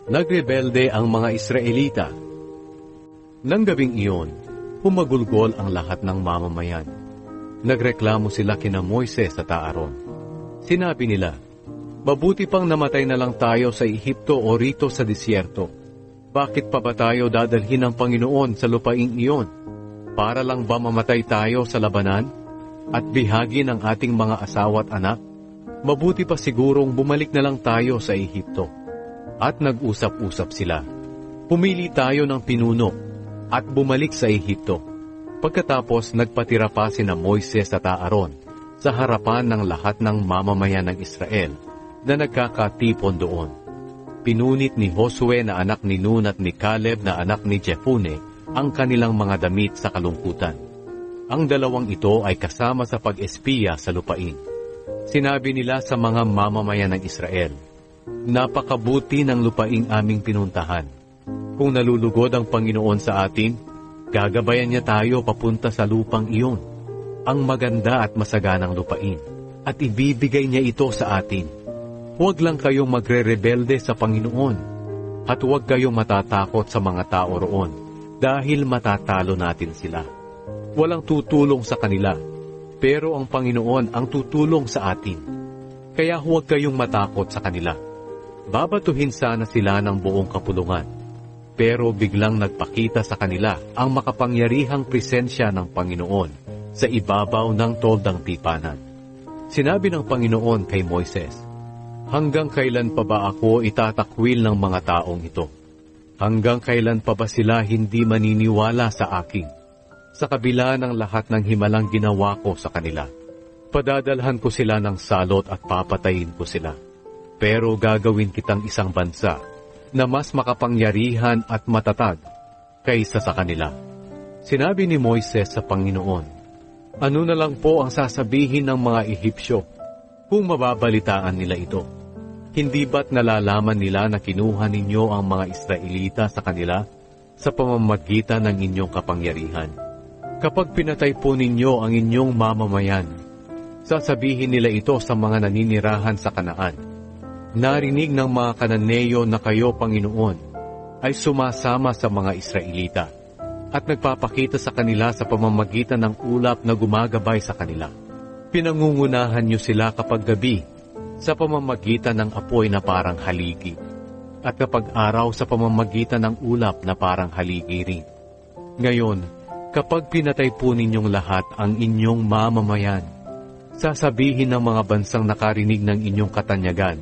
Nagrebelde ang mga Israelita. Nang gabing iyon, humagulgol ang lahat ng mamamayan. Nagreklamo sila kina Moises at Aaron. Sinabi nila, "Mabuti pang namatay na lang tayo sa Ehipto o rito sa disyerto. Bakit pa ba tayo dadalhin ng Panginoon sa lupaing iyon? Para lang ba mamatay tayo sa labanan at bihagi ng ating mga asawa at anak? Mabuti pa sigurong bumalik na lang tayo sa Ehipto." At nag-usap-usap sila. Pumili tayo ng pinuno at bumalik sa Ehipto. Pagkatapos nagpatira pa sina Moises at Aaron sa harapan ng lahat ng mamamayan ng Israel na nagkakatipon doon. Pinunit ni Josue na anak ni Nun at ni Caleb na anak ni Jepune ang kanilang mga damit sa kalungkutan. Ang dalawang ito ay kasama sa pag-espiya sa lupain. Sinabi nila sa mga mamamayan ng Israel, "Napakabuti ng lupaing aming pinuntahan. Kung nalulugod ang Panginoon sa atin, gagabayan niya tayo papunta sa lupang iyon, ang maganda at masaganang lupain, at ibibigay niya ito sa atin. Huwag lang kayong magre-rebelde sa Panginoon, at huwag kayong matatakot sa mga tao roon, dahil matatalo natin sila. Walang tutulong sa kanila, pero ang Panginoon ang tutulong sa atin. Kaya huwag kayong matakot sa kanila." Babatuhin sana sila ng buong kapulungan, pero biglang nagpakita sa kanila ang makapangyarihang presensya ng Panginoon sa ibabaw ng toldang tipanan. Sinabi ng Panginoon kay Moises, "Hanggang kailan pa ba ako itatakwil ng mga taong ito? Hanggang kailan pa ba sila hindi maniniwala sa akin? Sa kabila ng lahat ng himalang ginawa ko sa kanila, padadalhan ko sila ng salot at papatayin ko sila. Pero gagawin kitang isang bansa na mas makapangyarihan at matatag kaysa sa kanila." Sinabi ni Moises sa Panginoon, "Ano na lang po ang sasabihin ng mga Ehipsyo kung mababalitaan nila ito? Hindi ba't nalalaman nila na kinuha ninyo ang mga Israelita sa kanila sa pamamagitan ng inyong kapangyarihan? Kapag pinatay po ninyo ang inyong mamamayan, sasabihin nila ito sa mga naninirahan sa Kanaan. Narinig ng mga Kananeyo na kayo, Panginoon, ay sumasama sa mga Israelita at nagpapakita sa kanila sa pamamagitan ng ulap na gumagabay sa kanila. Pinangungunahan niyo sila kapag gabi sa pamamagitan ng apoy na parang haligi, at kapag araw sa pamamagitan ng ulap na parang haligi rin. Ngayon, kapag pinatay po ninyong lahat ang inyong mamamayan, sasabihin ng mga bansang nakarinig ng inyong katanyagan,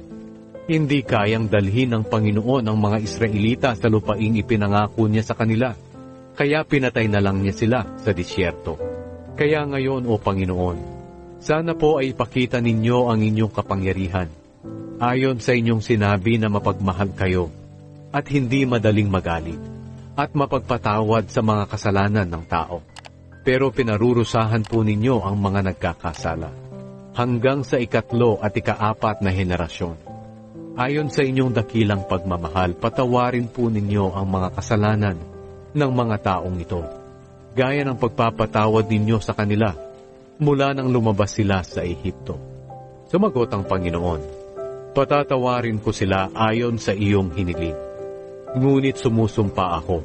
hindi kayang dalhin ng Panginoon ang mga Israelita sa lupaing ipinangako niya sa kanila, kaya pinatay na lang niya sila sa disyerto. Kaya ngayon, O Panginoon, sana po ay ipakita ninyo ang inyong kapangyarihan, ayon sa inyong sinabi na mapagmahal kayo, at hindi madaling magalit, at mapagpatawad sa mga kasalanan ng tao. Pero pinarurusahan po ninyo ang mga nagkakasala, hanggang sa ikatlo at ikaapat na henerasyon. Ayon sa inyong dakilang pagmamahal, patawarin po ninyo ang mga kasalanan ng mga taong ito, gaya ng pagpapatawad ninyo sa kanila mula nang lumabas sila sa Ehipto." Sumagot ang Panginoon, "Patatawarin ko sila ayon sa iyong hiniling. Ngunit sumusumpa ako,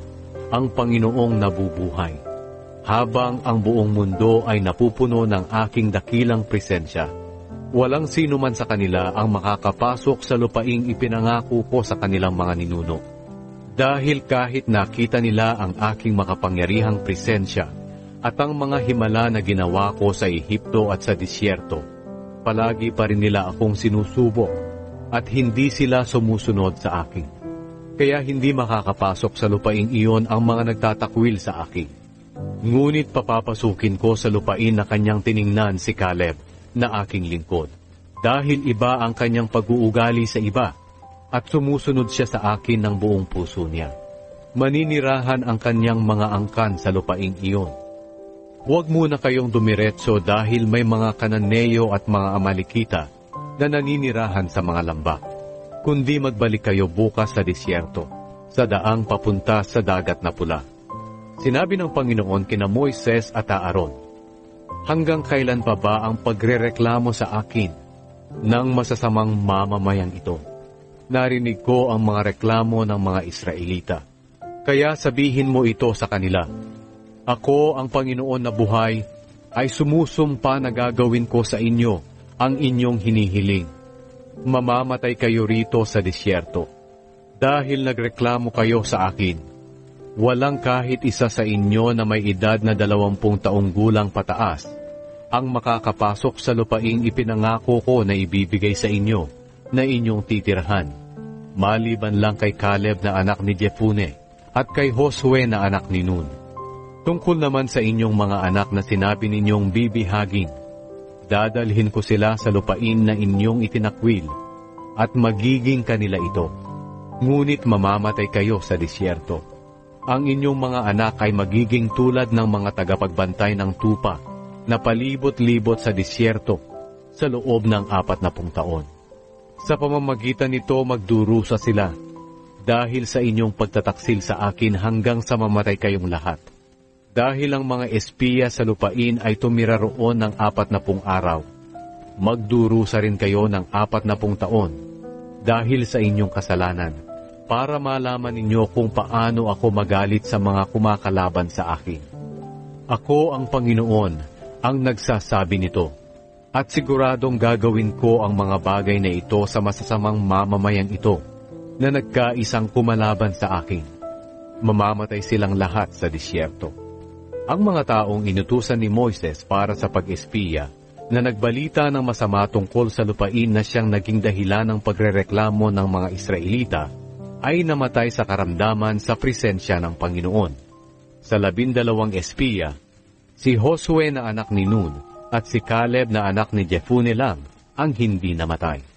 ang Panginoong nabubuhay, habang ang buong mundo ay napupuno ng aking dakilang presensya. Walang sino man sa kanila ang makakapasok sa lupaing ipinangako ko sa kanilang mga ninuno. Dahil kahit nakita nila ang aking makapangyarihang presensya at ang mga himala na ginawa ko sa Ehipto at sa disyerto, palagi pa rin nila akong sinusubok at hindi sila sumusunod sa akin. Kaya hindi makakapasok sa lupaing iyon ang mga nagtatakwil sa akin. Ngunit papapasukin ko sa lupain na kanyang tiningnan si Caleb na aking lingkod, dahil iba ang kanyang pag-uugali sa iba, at sumusunod siya sa akin ng buong puso niya. Maninirahan ang kanyang mga angkan sa lupaing iyon. Huwag muna kayong dumiretso dahil may mga Kananeyo at mga Amalekita na naninirahan sa mga lambak, kundi magbalik kayo bukas sa disyerto, sa daang papunta sa dagat na pula." Sinabi ng Panginoon kina Moises at Aaron, "Hanggang kailan pa ba ang pagrereklamo sa akin ng masasamang mamamayang ito? Narinig ko ang mga reklamo ng mga Israelita. Kaya sabihin mo ito sa kanila, ako ang Panginoon na buhay, ay sumusumpa na gagawin ko sa inyo ang inyong hinihiling. Mamamatay kayo rito sa disyerto. Dahil nagreklamo kayo sa akin, walang kahit isa sa inyo na may edad na 20 taong gulang pataas ang makakapasok sa lupaing ipinangako ko na ibibigay sa inyo na inyong titirhan, maliban lang kay Caleb na anak ni Jepune at kay Josue na anak ni Nun. Tungkol naman sa inyong mga anak na sinabi ninyong bibihagin, dadalhin ko sila sa lupain na inyong itinakwil at magiging kanila ito. Ngunit mamamatay kayo sa disyerto. Ang inyong mga anak ay magiging tulad ng mga tagapagbantay ng tupa na palibot-libot sa disyerto sa loob ng 40 taon. Sa pamamagitan nito magdurusa sila dahil sa inyong pagtataksil sa akin hanggang sa mamatay kayong lahat. Dahil ang mga espiya sa lupain ay tumira roon ng 40 araw, magdurusa rin kayo ng 40 taon dahil sa inyong kasalanan, para malaman ninyo kung paano ako magalit sa mga kumakalaban sa akin. Ako ang Panginoon ang nagsasabi nito, at siguradong gagawin ko ang mga bagay na ito sa masasamang mamamayang ito na nagkaisang kumalaban sa akin. Mamamatay silang lahat sa disyerto. Ang mga taong inutusan ni Moises para sa pag-espiya na nagbalita ng masama tungkol sa lupain na siyang naging dahilan ng pagrereklamo ng mga Israelita ay namatay sa karamdaman sa presensya ng Panginoon. Sa 12 espiya, si Josue na anak ni Nun at si Caleb na anak ni Jepune lang ang hindi namatay.